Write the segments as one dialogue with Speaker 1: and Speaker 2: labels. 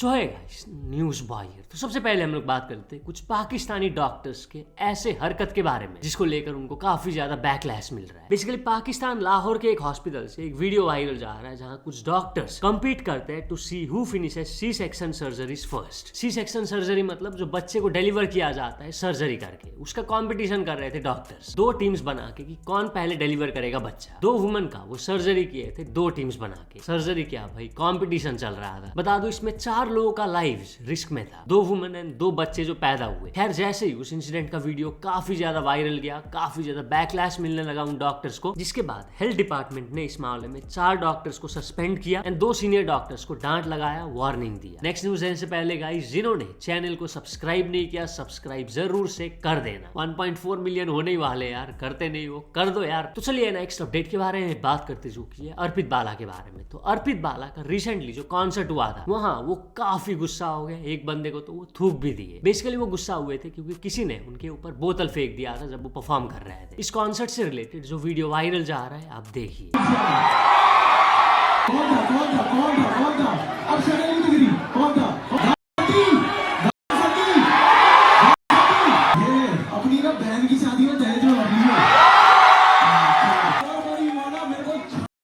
Speaker 1: सो है guys, news boy. तो सबसे पहले हम लोग बात करते हैं कुछ पाकिस्तानी डॉक्टर्स के ऐसे हरकत के बारे में जिसको लेकर उनको काफी ज्यादा बैकलैश मिल रहा है। बेसिकली पाकिस्तान लाहौर के एक हॉस्पिटल से एक वीडियो वायरल जा रहा है जहां कुछ डॉक्टर्स कम्पीट करते हैं to see who finishes C section surgeries first. C section surgery मतलब जो बच्चे को डिलीवर किया जाता है सर्जरी करके, उसका कॉम्पिटिशन कर रहे थे डॉक्टर्स, दो टीम्स बना के कि कौन पहले डिलीवर करेगा बच्चा। दो वुमन का वो सर्जरी किए थे, दो टीम्स बना के। सर्जरी क्या भाई, कॉम्पिटिशन चल रहा था। बता दो इसमें 4 लोगों का लाइव्स रिस्क में था, 2 वुमेन एंड 2 बच्चे जो पैदा हुए। खैर जैसे ही उस इंसिडेंट का वीडियो काफी ज्यादा वायरल गया, काफी ज्यादा बैकलैश मिलने लगा उन डॉक्टर्स को, जिसके बाद हेल्थ डिपार्टमेंट ने इस मामले में 4 डॉक्टर्स को सस्पेंड किया एंड 2 सीनियर डॉक्टर्स को डांट लगाया, वार्निंग दिया। नेक्स्ट न्यूज देने से पहले गाइस, जिन्होंने चैनल को सब्सक्राइब नहीं किया, सब्सक्राइब जरूर से कर देना। 1.4 मिलियन होने ही वाले यार, करते नहीं हो, कर दो यार। तो चलिए नेक्स्ट अपडेट के बारे में बात करते जो की है अर्पित बाला के बारे में। तो अर्पित बाला का रिसेंटली जो कॉन्सर्ट हुआ था, वहां वो काफी गुस्सा हो गए। एक बंदे को तो वो थूक भी दिए। बेसिकली वो गुस्सा हुए थे क्योंकि किसी ने उनके ऊपर बोतल फेंक दिया था जब वो परफॉर्म कर रहे थे। इस कॉन्सर्ट से रिलेटेड जो वीडियो वायरल जा रहा है, आप देखिए।
Speaker 2: अपनी ना बहन की शादी में दहेज में लगी है।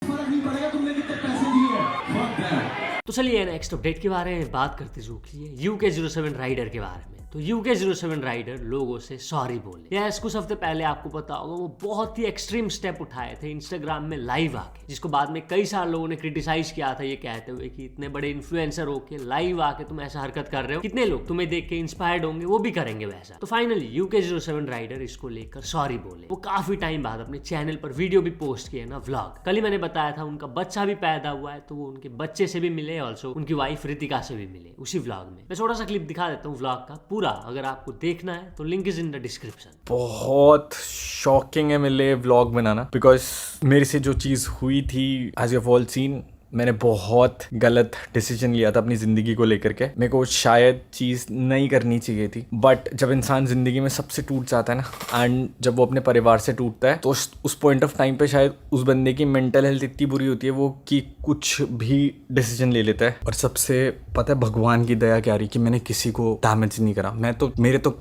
Speaker 2: फर्क नहीं पड़ेगा तुमने कितने पैसे दिए।
Speaker 1: तो चलिए नेक्स्ट अपडेट के बारे में बात करते जो की है UK07 राइडर के बारे में। तो UK07 राइडर लोगों से सॉरी बोले। यस, कुछ हफ्ते पहले आपको पता होगा वो बहुत ही एक्सट्रीम स्टेप उठाए थे इंस्टाग्राम में लाइव आके, जिसको बाद में कई सारे लोगों ने क्रिटिसाइज किया था ये कहते हुए कि इतने बड़े इन्फ्लुएंसर होके लाइव आके तुम ऐसा हरकत कर रहे हो, कितने लोग तुम्हें देख के इंस्पायर्ड होंगे, वो भी करेंगे वैसा। तो फाइनली UK07 राइडर इसको लेकर सॉरी बोले। वो काफी टाइम बाद अपने चैनल पर वीडियो भी पोस्ट किए ना, व्लॉग। कल ही मैंने बताया था उनका बच्चा भी पैदा हुआ है, तो वो उनके बच्चे से भी मिले, ऑल्सो उनकी वाइफ रितिका से भी मिले उसी व्लॉग में। मैं थोड़ा सा क्लिप दिखा देता हूँ व्लॉग का पूरा, अगर आपको देखना है तो link is in the description.
Speaker 3: बहुत शॉकिंग है मेरे लिए व्लॉग बनाना, बिकॉज मेरे से जो चीज़ हुई थी, as you have all seen, मैंने बहुत गलत डिसीजन लिया था अपनी ज़िंदगी को लेकर के। मेरे को शायद चीज़ नहीं करनी चाहिए थी, बट जब इंसान ज़िंदगी में सबसे टूट जाता है ना, एंड जब वो अपने परिवार से टूटता है, तो उस पॉइंट ऑफ टाइम पे शायद उस बंदे की मेंटल हेल्थ इतनी बुरी होती है वो कि कुछ भी डिसीजन ले लेता है। और सबसे पता है भगवान की दया क्या रही कि मैंने किसी को डैमेज नहीं करा। मेरे तो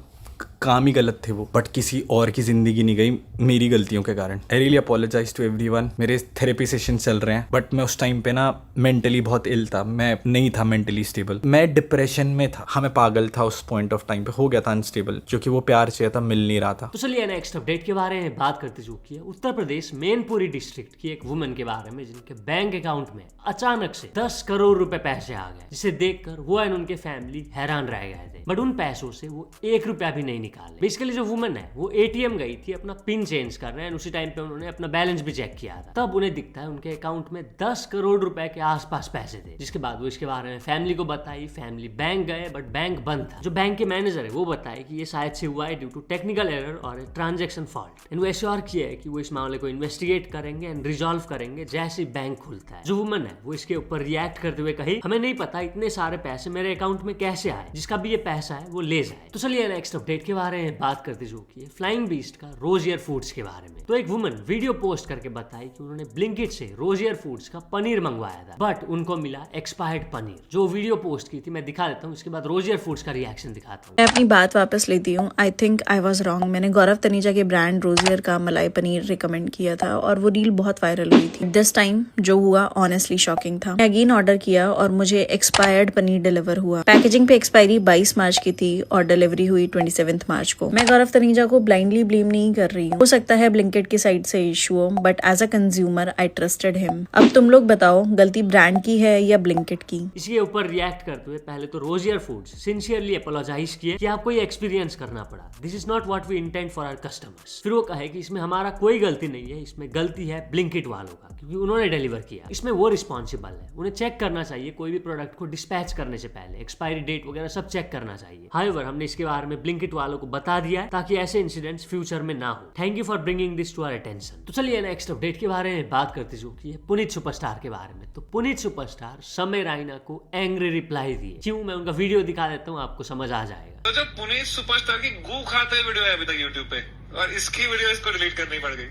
Speaker 3: काम ही गलत थे वो, बट किसी और की जिंदगी नहीं गई मेरी गलतियों के कारण। I really apologize to everyone. मेरे थेरेपी सेशन चल रहे हैं, बट मैं उस टाइम पे ना मेंटली बहुत इल था, मैं नहीं था मेंटली स्टेबल, मैं डिप्रेशन में था। हाँ, मैं पागल था उस पॉइंट ऑफ टाइम पे, हो गया था अनस्टेबल, क्योंकि वो प्यार चाहिए था, मिल नहीं रहा था।
Speaker 1: तो चलिए नेक्स्ट अपडेट के बारे में बात करते जो की है उत्तर प्रदेश मैनपुरी डिस्ट्रिक्ट की एक वुमन के बारे में, जिनके बैंक अकाउंट में अचानक से 10 करोड़ रुपए पैसे आ गए, जिसे देखकर वो एंड उनके फैमिली हैरान रह गए थे। बट उन पैसों से वो 1 रुपया भी नहीं निकाले। बेसिकली जो वुमन है वो ATM गई थी अपना पिन चेंज करने, एंड उसी टाइम पे उन्होंने अपना बैलेंस भी चेक किया था। तब उन्हें दिखता है उनके अकाउंट में 10 करोड़ रुपए के आसपास पैसे थे, जिसके बाद वो इसके बारे में फैमिली को बताई। फैमिली बैंक गए, बट बैंक बंद था। जो बैंक के मैनेजर है वो बताए कि ये शायद से हुआ है ड्यू टू टेक्निकल एरर और ट्रांजेक्शन फॉल्ट, एंड वो एश्योर किया है कि वो इस मामले को इन्वेस्टिगेट करेंगे एंड रिजॉल्व करेंगे जैसे बैंक खुलता है। जो वुमन है वो इसके ऊपर रिएक्ट करते हुए कही, हमें नहीं पता इतने सारे पैसे मेरे अकाउंट में कैसे आए, जिसका भी ये पैसा है वो ले जाए। तो चलिए नेक्स्ट अपडेट के बारे में बात करते जो की है फ्लाइंग बीस्ट का रोजियर फूड्स के बारे में। तो एक वुमन वीडियो पोस्ट करके बताई कि उन्होंने ब्लिंकिट से रोजियर फूड्स का पनीर मंगवाया था, बट उनको मिला एक्सपायर्ड पनीर। जो वीडियो पोस्ट की थी मैं दिखा देता हूँ, इसके बाद रोजियर फूड्स का रिएक्शन दिखाता हूँ।
Speaker 4: मैं अपनी बात वापस लेती हूँ। I think I was wrong. मैंने गौरव तनीजा के ब्रांड रोजियर का मलाई पनीर रिकमेंड किया था और वो रील बहुत वायरल हुई थी। दिस टाइम जो हुआ ऑनेस्टली शॉकिंग था। मैं अगेन ऑर्डर किया और मुझे एक्सपायर्ड पनीर डिलीवर हुआ। पैकेजिंग पे एक्सपायरी 22 मार्च की थी और डिलीवरी हुई 27 मार्च को। मैं गौरव तनीजा को ब्लाइंडली ब्लेम नहीं कर रही हूँ, हो सकता है ब्लिंकिट की साइड से इशू हो, but as a consumer I trusted him. अब तुम लोग बताओ गलती ब्रांड की है या ब्लिंकिट की।
Speaker 1: इसके ऊपर रिएक्ट करते हुए पहले तो रोजियर फूड्स सिंसियरली अपोलोजाइज किए कि आपको ये एक्सपीरियंस करना पड़ा, this is not what we intend for our customers. फिर वो कहे कि इसमें हमारा कोई गलती नहीं है, इसमें गलती है ब्लिंकिट वालों का, क्योंकि उन्होंने डिलीवर किया, इसमें वो रिस्पॉन्सिबल है। उन्हें चेक करना चाहिए कोई भी प्रोडक्ट को डिस्पैच करने से पहले, एक्सपायरी डेट वगैरह सब चेक करना चाहिए। हाउएवर हमने इसके बारे में ब्लिंकिट वालों को बता दिया है ताकि ऐसे इंसिडेंट्स फ्यूचर में ना हो। Thank you for bringing this to our attention. तो चलिए नेक्स्ट अपडेट के बारे में बात करते जो की है पुनीत सुपरस्टार के बारे में। तो पुनीत सुपरस्टार समय रायना को एंग्री रिप्लाई दिए। क्यों, मैं उनका वीडियो दिखा देता हूँ, आपको समझ आ जाएगा।
Speaker 5: तो जो पुनीत सुपरस्टार की गू खाते वीडियो है अभी तक यूट्यूब पे, और इसकी वीडियो इसको डिलीट करनी पड़ गई।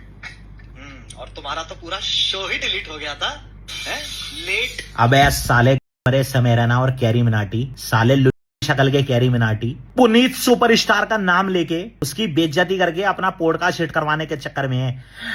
Speaker 6: और तुम्हारा तो पूरा शो ही डिलीट हो गया था, लेट।
Speaker 7: अबे साले
Speaker 6: अरे समेराना और कैरी मिनाटी साले शक्ल के कैरी मिनाटी पुनीत सुपरस्टार का नाम लेके उसकी बेइज्जती करके अपना पॉडकास्ट हिट करवाने के चक्कर में है।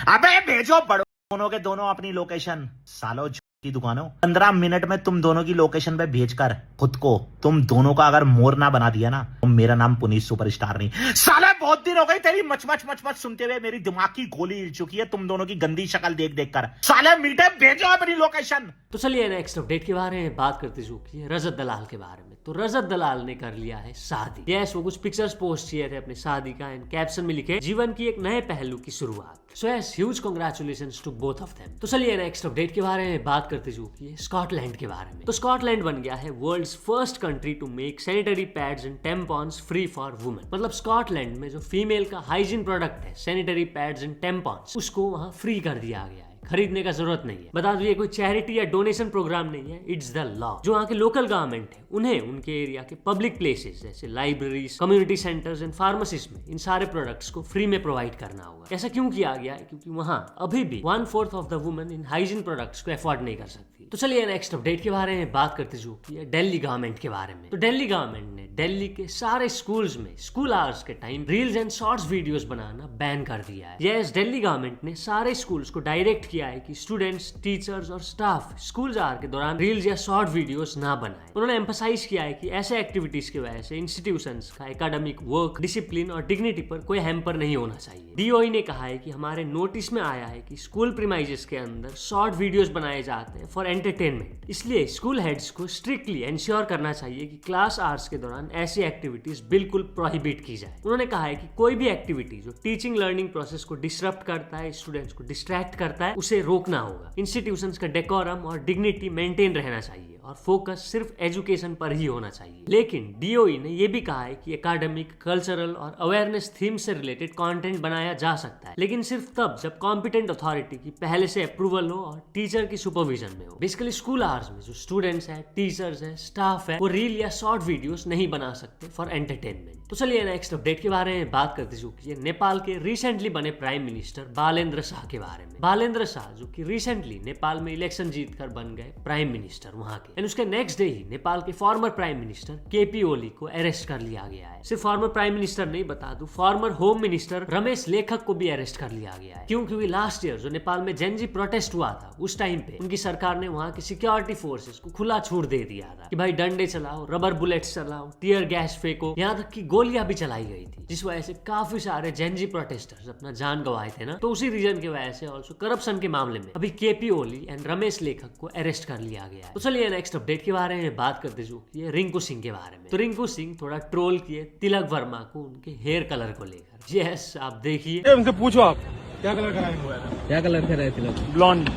Speaker 6: अबे भेजो बड़ो दोनों के दोनों अपनी लोकेशन सालो की दुकानों 15 मिनट में तुम दोनों की लोकेशन पे भेजकर खुद को तुम दोनों का अगर मोर ना बना दिया ना तो मेरा नाम पुनीत सुपरस्टार नहीं। साले बहुत दिन हो गई तेरी मच मच सुनते हुए मेरी दिमाग की गोली हिल चुकी है तुम दोनों की गंदी शक्ल देख देख कर। साले मीटे भेजो अपनी लोकेशन।
Speaker 1: तो चलिए नेक्स्ट अपडेट के बारे में बात करते चुकी है रजत दलाल के बारे में। तो रजत दलाल ने कर लिया है शादी। यस, वो कुछ पिक्चर्स पोस्ट किए थे अपने शादी का एंड कैप्शन में लिखे जीवन की एक नए पहलू की शुरुआत। So yes, huge congratulations to both of them. तो चलिए नेक्स्ट अपडेट के बारे में बात करते चुकी है स्कॉटलैंड के बारे में। तो स्कॉटलैंड बन गया है world's first country to make sanitary pads and tampons free for women. मतलब स्कॉटलैंड में जो फीमेल का हाइजीन प्रोडक्ट है सैनिटरी पैड्स एंड टेम्पॉन्स उसको वहां फ्री कर दिया गया है, खरीदने का जरूरत नहीं है। बता दो ये कोई चैरिटी या डोनेशन प्रोग्राम नहीं है, इट्स द लॉ। जो वहाँ के लोकल गवर्नमेंट है उन्हें उनके एरिया के पब्लिक प्लेसेस जैसे libraries, community centres and pharmacies में इन सारे प्रोडक्ट्स को फ्री में प्रोवाइड करना होगा। ऐसा क्यों किया गया है? क्योंकि वहाँ अभी भी 1/4 of the women in hygiene products को अफोर्ड नहीं कर सकती। तो चलिए नेक्स्ट अपडेट के बारे में बात करते जो की है दिल्ली गवर्नमेंट के बारे में। तो दिल्ली गवर्नमेंट ने दिल्ली के सारे स्कूल्स में स्कूल आवर्स के time reels and shorts videos banana ban कर दिया है। यस, दिल्ली गवर्नमेंट ने सारे स्कूल्स को डायरेक्ट किया है कि स्टूडेंट्स, टीचर्स और स्टाफ स्कूल आवर के दौरान रील्स या शॉर्ट वीडियोस ना बनाएं। उन्होंने एम्फसाइज किया है कि ऐसे एक्टिविटीज की वजह से इंस्टीट्यूशंस का एकेडमिक वर्क, डिसिप्लिन और डिग्निटी पर कोई हैम्पर नहीं होना चाहिए। डीओई ने कहा है कि हमारे नोटिस में आया है कि स्कूल प्रीमाइसेस के अंदर शॉर्ट वीडियोस बनाए जाते हैं फॉर एंटरटेनमेंट, इसलिए स्कूल हेड्स को स्ट्रिक्टली एंश्योर करना चाहिए कि क्लास आवर्स के दौरान ऐसी एक्टिविटीज बिल्कुल प्रोहिबिट की जाए। उन्होंने कहा है कि कोई भी एक्टिविटी जो टीचिंग लर्निंग प्रोसेस को डिसरप्ट करता है, स्टूडेंट्स को डिस्ट्रैक्ट करता है, उसे रोकना होगा। इंस्टीट्यूशंस का डेकोरम और डिग्निटी मेंटेन रहना चाहिए और फोकस सिर्फ एजुकेशन पर ही होना चाहिए। लेकिन डीओई ने यह भी कहा है कि एकेडमिक, कल्चरल और अवेयरनेस थीम से रिलेटेड कंटेंट बनाया जा सकता है, लेकिन सिर्फ तब जब कॉम्पिटेंट अथॉरिटी की पहले से अप्रूवल हो और टीचर की सुपरविजन में हो। बेसिकली स्कूल आवर्स में जो स्टूडेंट्स है, टीचर्स है, स्टाफ है, वो रील या शॉर्ट वीडियोस नहीं बना सकते फॉर एंटरटेनमेंट। तो चलिए नेक्स्ट अपडेट के बारे में बात करते जो कि नेपाल के रिसेंटली बने प्राइम मिनिस्टर बालेन्द्र शाह के बारे में। बालेन्द्र शाह जो कि रिसेंटली नेपाल में इलेक्शन जीतकर बन गए प्राइम मिनिस्टर वहां के, एंड उसके नेक्स्ट डे ही नेपाल के फॉर्मर प्राइम मिनिस्टर केपी ओली को अरेस्ट कर लिया गया है। सिर्फ फॉर्मर प्राइम मिनिस्टर नहीं, बता दूं फॉर्मर होम मिनिस्टर रमेश लेखक को भी अरेस्ट कर लिया गया है। क्यों? क्योंकि लास्ट ईयर जो नेपाल में जेनजी प्रोटेस्ट हुआ था उस टाइम पे उनकी सरकार ने वहां की सिक्योरिटी फोर्सेस को खुला छूट दे दिया था कि भाई डंडे चलाओ, रबर बुलेट्स चलाओ, टीयर गैस फेंको, यहाँ तक की गोलियां भी चलाई गई थी, जिस वजह से काफी सारे जेनजी प्रोटेस्टर्स अपना जान गंवाए थे ना। तो उसी रीजन की वजह से ऑल्सो करप्शन के मामले में अभी केपी ओली एंड रमेश लेखक को अरेस्ट कर लिया गया है। तो चलिए नेक्स्ट अपडेट के बारे में बात करते जो कि रिंकू सिंह के बारे में। तो रिंकू सिंह थोड़ा ट्रोल किए तिलक वर्मा को उनके हेयर कलर को लेकर। यस, आप देखिए,
Speaker 7: उनसे पूछो आप
Speaker 2: क्या कलर कराए हुआ है?
Speaker 7: क्या कलर कराए तिलक? ब्लॉन्ड।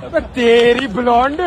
Speaker 7: अबे तेरी ब्लॉन्ड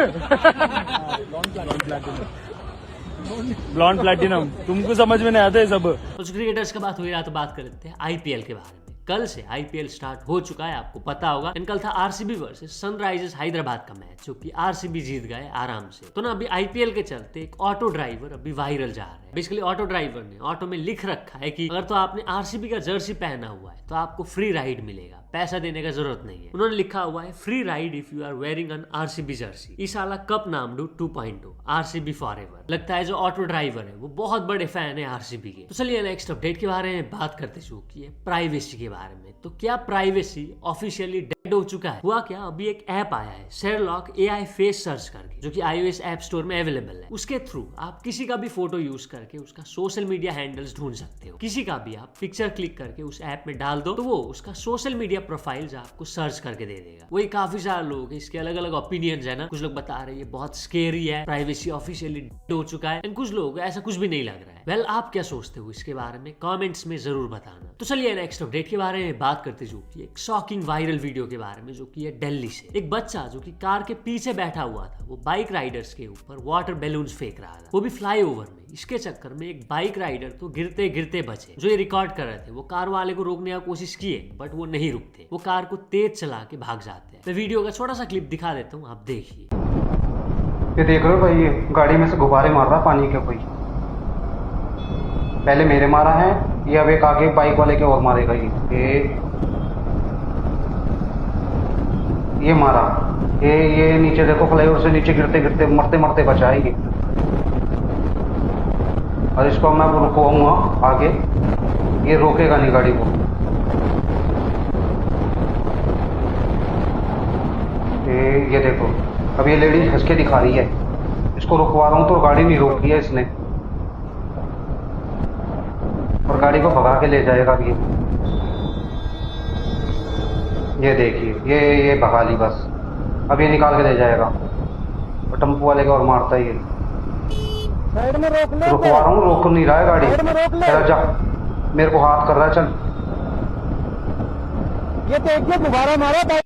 Speaker 7: ब्लॉन्ड प्लैटिनम तुमको समझ में नहीं आता है सब।
Speaker 1: तो क्रिकेटर्स का बात हो रहा तो बात कर लेते हैं आईपीएल के बारे में। कल से आईपीएल स्टार्ट हो चुका है, आपको पता होगा। कल था आरसीबी वर्सेस सनराइजर्स हैदराबाद का मैच, जो कि आरसीबी जीत गए आराम से। तो ना अभी आईपीएल के चलते एक ऑटो ड्राइवर अभी वायरल जा रहा है। बेसिकली ऑटो ड्राइवर ने ऑटो में लिख रखा है कि अगर तो आपने आरसीबी का जर्सी पहना हुआ है तो आपको फ्री राइड मिलेगा, पैसा देने का जरूरत नहीं है। उन्होंने लिखा हुआ है free ride if you are wearing an RCB jersey. इस साला कप नाम डू 2.0 आरसीबी फॉरएवर। लगता है जो ऑटो ड्राइवर है वो बहुत बड़े फैन है आरसीबी के। तो चलिए नेक्स्ट अपडेट के बारे में बात करते जो कि है प्राइवेसी के बारे में। तो क्या प्राइवेसी ऑफिशियली डेड हो चुका है? हुआ क्या, अभी एक ऐप आया है शेरलॉक AI फेस सर्च करके, जो कि iOS ऐप स्टोर में अवेलेबल है। उसके थ्रू आप किसी का भी फोटो यूज करके उसका सोशल मीडिया हैंडल्स ढूंढ सकते हो। किसी का भी आप पिक्चर क्लिक करके उस ऐप में डाल दो तो वो उसका सोशल मीडिया प्रोफाइल्स आपको सर्च करके दे देगा। वही काफी सारे लोग, इसके अलग अलग ओपिनियंस है ना। कुछ लोग बता रहे हैं ये बहुत स्केरी है, प्राइवेसी ऑफिशियली डेड हो चुका है, एंड कुछ लोग ऐसा कुछ भी नहीं लग रहा है। वेल, आप क्या सोचते हो इसके बारे में? कमेंट्स में जरूर बताना। तो चलिए नेक्स्ट अपडेट के बारे में बात करते जो कि एक शॉकिंग वायरल वीडियो के बारे में, जो कि है दिल्ली से। एक बच्चा जो कि कार के पीछे बैठा हुआ था, वो बाइक राइडर्स के ऊपर वाटर बैलून्स फेंक रहा था, वो भी फ्लाईओवर में। इसके चक्कर में एक बाइक राइडर तो गिरते गिरते बचे। जो ये रिकॉर्ड कर रहे थे वो कार वाले को रोकने की कोशिश किए, बट वो नहीं रुकते, वो कार को तेज चला के भाग जाते हैं। मैं वीडियो का छोटा सा क्लिप दिखा देता हूँ, आप देखिए।
Speaker 8: ये देख रहे हो भाई, ये गाड़ी में से गुब्बारे मार रहा पानी के। कोई पहले मेरे मारा है, ये अब एक आगे बाइक वाले के और मारेगा। ये मारा ये नीचे देखो, फ्लाईओवर से नीचे गिरते गिरते मरते मरते बचा है ये। और इसको मैं रुकवाऊंगा आगे, ये रोकेगा नहीं गाड़ी को। ये देखो, अब ये लेडीज हंस के दिखा रही है, इसको रुकवा रहा हूँ तो गाड़ी नहीं रोक रही है इसने, और गाड़ी को भगा के ले जाएगा अब ये देखिए, ये भगा ली बस, अब ये निकाल के ले जाएगा। और टेम्पो वाले को और मारता है ये।
Speaker 7: साइड में रोक ले,
Speaker 8: रुकवा रहा हूँ, रोक नहीं रहा है गाड़ी।
Speaker 7: साइड में रोक ले।
Speaker 8: चल जा, मेरे को हाथ कर रहा है, चल।
Speaker 7: ये देखिए दोबारा मारा भाई।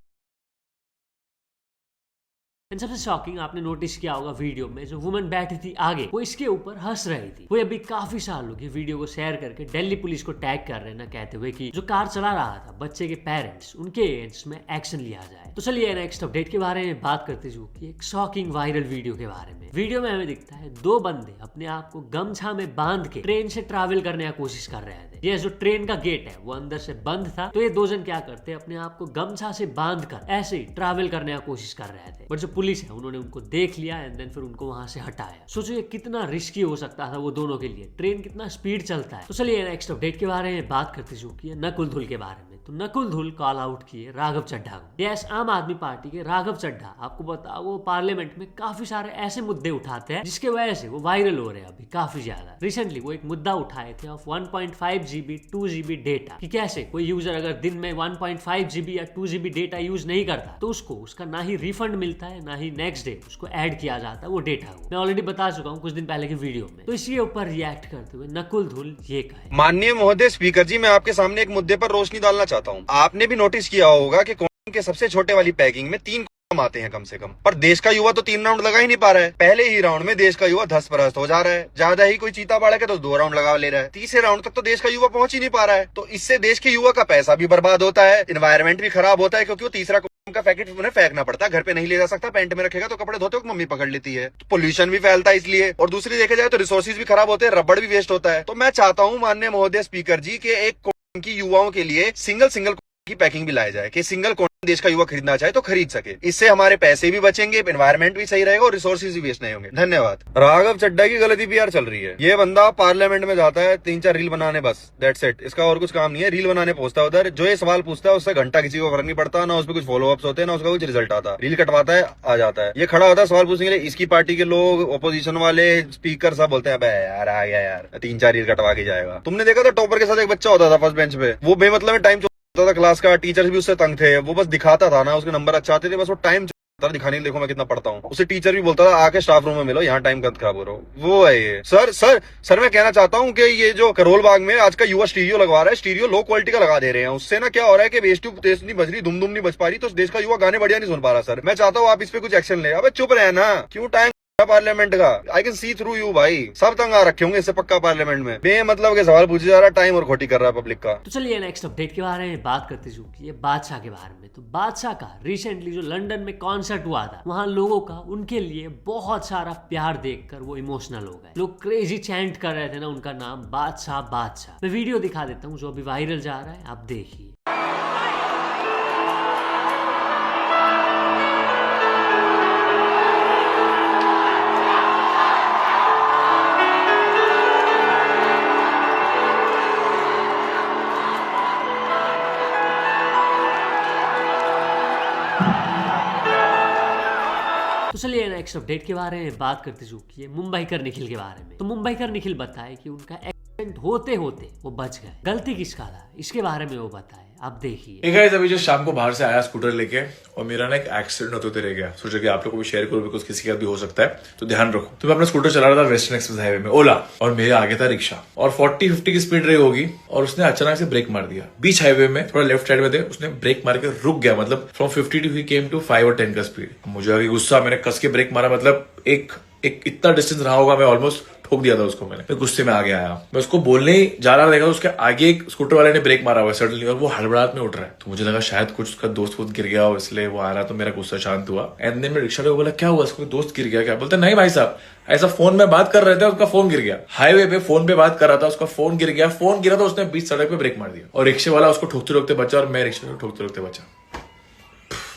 Speaker 1: एंड सबसे शॉकिंग, आपने नोटिस किया होगा वीडियो में जो वुमन बैठी थी आगे, वो इसके ऊपर हंस रही थी। वो अभी काफी साल हो गए वीडियो को शेयर करके दिल्ली पुलिस को टैग कर रहे हैं ना, कहते हुए कि जो कार चला रहा था बच्चे के पेरेंट्स, उनके अगेंस्ट में एक्शन लिया जाए। तो चलिए नेक्स्ट अपडेट के बारे में बात करते जो कि एक शॉकिंग वायरल वीडियो के बारे में। वीडियो में हमें दिखता है दो बंदे अपने आप को गमछा में बांध के ट्रेन से ट्रैवल करने की कोशिश कर रहे थे। ये जो ट्रेन का गेट है वो अंदर से बंद था, तो ये दो जन क्या करते अपने आप को गमछा से बांध कर ऐसे ही ट्रैवल करने की कोशिश कर रहे थे। बट जो पुलिस है उन्होंने उनको देख लिया एंड देन फिर उनको वहां से हटाया। सोचो ये कितना रिस्की हो सकता था वो दोनों के लिए, ट्रेन कितना स्पीड चलता है। तो चलिए नेक्स्ट अपडेट के बारे में बात करते जो कि नकुल धुल के बारे में। तो नकुल धुल कॉल आउट किए राघव चड्ढा को। यस, आम आदमी पार्टी के राघव चड्ढा, आपको बताओ वो पार्लियामेंट में काफी सारे ऐसे मुद्दे उठाते हैं जिसके वजह से वो वायरल हो रहे हैं अभी काफी ज्यादा। रिसेंटली वो एक मुद्दा उठाए थे ऑफ 1.5 GB 2 GB डेटा, कि कैसे कोई यूजर अगर दिन में 1.5 GB या 2 GB डेटा यूज नहीं करता तो उसको उसका ना ही रिफंड मिलता है ना ही नेक्स्ट डे उसको ऐड किया जाता है वो डेटा को। मैं ऑलरेडी बता चुका हूँ कुछ दिन पहले की वीडियो में। तो इसके ऊपर रिएक्ट करते हुए नकुल धुल ये कहे।
Speaker 9: माननीय महोदय स्पीकर जी, मैं आपके सामने एक मुद्दे पर रोशनी डालना चाहता हूँ। आपने भी नोटिस किया होगा कि कॉन्डोम के सबसे छोटे वाली पैकिंग में 3 कॉन्डोम आते हैं कम से कम, पर देश का युवा तो 3 राउंड लगा ही नहीं पा रहा है। पहले ही राउंड में देश का युवा धस परस्त हो जा रहा है, ज्यादा ही कोई चीता बाड़क है तो 2 राउंड लगा ले रहा है, तीसरे राउंड तक तो देश का युवा पहुंच ही नहीं पा रहा है। तो इससे देश के युवा का पैसा भी बर्बाद होता है, एनवायरमेंट भी खराब होता है, क्योंकि वो तीसरा का पैकेट उन्हें फेंकना पड़ता है, घर पे नहीं ले जा सकता, पेंट में रखेगा तो कपड़े धोते वक्त मम्मी पकड़ लेती है, तो पोल्यूशन भी फैलता है इसलिए। और दूसरी देखा जाए तो रिसोर्सेज भी खराब होते हैं, रबड़ भी वेस्ट होता है। तो मैं चाहता हूँ माननीय महोदय स्पीकर जी के एक कॉन्डोम की युवाओं के लिए सिंगल की पैकिंग भी लाया जाए कि सिंगल कॉन्डोम देश का युवा खरीदना चाहे तो खरीद सके। इससे हमारे पैसे भी बचेंगे, एनवायरमेंट भी सही रहेगा और रिसोर्सेज भी वेस्ट नहीं होंगे। धन्यवाद। राघव चड्ढा की गलती PR चल रही है। ये बंदा पार्लियामेंट में जाता है 3-4 रील बनाने, बस दैट्स इट, इसका और कुछ काम नहीं है। रील बनाने पहुंचता है उधर, जो ये सवाल पूछता है उससे घंटा किसी को फर्क नहीं पड़ता, ना उस पर कुछ फॉलो अप्स होते हैं ना उसका कुछ रिजल्ट आता। रील कटवाता है, आ जाता है, ये खड़ा होता है सवाल पूछने के लिए। इसकी पार्टी के लोग, अपोजिशन वाले, स्पीकर सब बोलते हैं यार आ गया यार, 3-4 रील कटवा के जाएगा। तुमने देखा था टॉपर के साथ एक बच्चा होता था फर्स्ट बेंच पे, वो बेमतलब टाइम था क्लास का, टीचर्स भी उससे तंग थे, वो बस दिखाता था ना, उसके नंबर अच्छे आते थे, बस वो टाइम दिखाने देखो मैं कितना पढ़ता हूँ। उसे टीचर भी बोलता था आके स्टाफ रूम में मिलो, यहाँ टाइम कब खराब हो रहा हो। वो है ये। सर मैं कहना चाहता हूँ कि ये जो करोल बाग में आज का युवा स्टीरियो लगवा रहा है, स्टीरियो लो क्वालिटी का लगा दे रहे हैं, उससे ना क्या हो रहा है कि बेस टू तेज नहीं बज रही, दुम नहीं बज पा रही, तो देश का युवा गाने बढ़िया नहीं सुन पा रहा। सर मैं चाहता हूँ आप इस पे कुछ एक्शन ले। अब चुप रहे ना, क्यों टाइम पार्लियामेंट का, I can see through you भाई, सब तंग आ रखे होंगे इससे पक्का पार्लियामेंट में, बेमतलब के सवाल पूछे जा रहा है, टाइम और खोटी कर रहा है पब्लिक का।
Speaker 1: तो चलिए नेक्स्ट अपडेट के बारे में बात करते जो कि बादशाह के बारे में। तो बादशाह का रिसेंटली जो लंदन में कॉन्सर्ट हुआ था, वहां लोगों का उनके लिए बहुत सारा प्यार देखकर वो इमोशनल हो गए। लोग क्रेजी चैंट कर रहे थे ना उनका नाम, बादशाह बादशाह। मैं वीडियो दिखा देता हूँ जो अभी वायरल जा रहा है, आप देखिए। तो चलिए नेक्स्ट अपडेट के बारे में बात करते जो कि मुंबईकर निखिल के बारे में। तो मुंबईकर निखिल बताए कि उनका एक्सीडेंट होते होते वो बच गए, गलती किसका था इसके बारे में वो बताए, आप देखिए।
Speaker 3: गाइस, अभी जो शाम को बाहर से आया स्कूटर लेके और मेरा ना एक एक्सीडेंट होते रह गया, सोचा कि आप लोगों को भी शेयर करूं बिकॉज किसी का भी हो सकता है, तो ध्यान रखो। तो मैं अपना स्कूटर चला रहा था वेस्टर्न एक्सप्रेस हाईवे में, ओला, और मेरे आगे था रिक्शा और 40-50 की स्पीड रही होगी और उसने अचानक से ब्रेक मार दिया बीच हाईवे में, थोड़ा लेफ्ट साइड में थे, उसने ब्रेक मार के रुक गया, मतलब from 50 to he came to 5 और 10 का स्पीड। मुझे अभी गुस्सा, मैंने कस के ब्रेक मारा, मतलब एक इतना डिस्टेंस रहा होगा, मैं ऑलमोस्ट ठोक दिया था उसको। मैं गुस्से में आगे आया, मैं उसको बोलने ही जा रहा देखा तो उसके आगे एक स्कूटर वाले ने ब्रेक मारा हुआ सडनली और वो हड़बड़ाहट में उठ रहा है, तो मुझे लगा शायद कुछ उसका दोस्त गिर गया हो, इसलिए वो आ रहा, तो मेरा गुस्सा शांत हुआ। एंड देन मैं रिक्शा को बोला क्या हुआ, उसको दोस्त गिर गया क्या? बोलते नहीं भाई साहब, ऐसा फोन में बात कर रहे थे, उसका फोन गिर गया, हाईवे पे फोन पे बात कर रहा था, उसका फोन गिर गया, फोन गिरा तो उसने बीच सड़क पे ब्रेक मार दिया और रिक्शे वाला उसको ठोकते ठोकते बचा और मैं रिक्शे को ठोकते ठोकते बचा।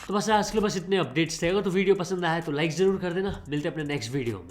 Speaker 1: तो बस आज के लिए बस इतने अपडेट्स थे। अगर तो वीडियो पसंद आया तो लाइक जरूर कर देना। मिलते हैं अपने नेक्स्ट वीडियो में।